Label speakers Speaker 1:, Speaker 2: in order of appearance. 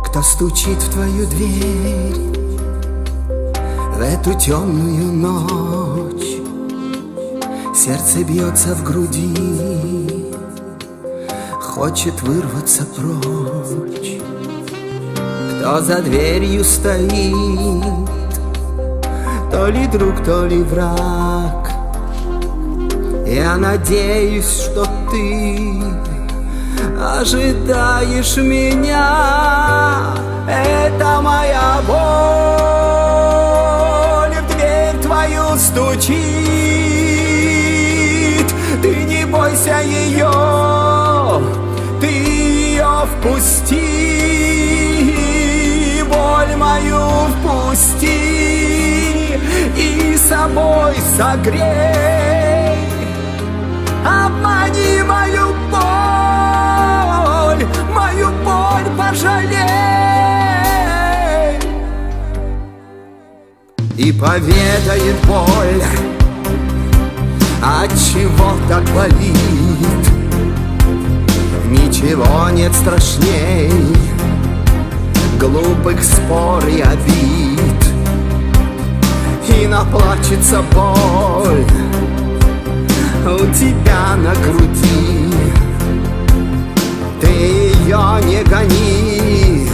Speaker 1: Кто стучит в твою дверь в эту темную ночь? Сердце бьется в груди, хочет вырваться прочь. Кто за дверью стоит, то ли друг, то ли враг. Я надеюсь, что ты ожидаешь меня. Это моя боль в дверь твою стучит. Ты не бойся ее, ты ее впусти. Боль мою впусти и собой согрей. Обмани мою боль, пожалей. И поведает боль, отчего так болит. Ничего нет страшней глупых спор и обид. И наплачется боль у тебя на груди. Ты ее не гони,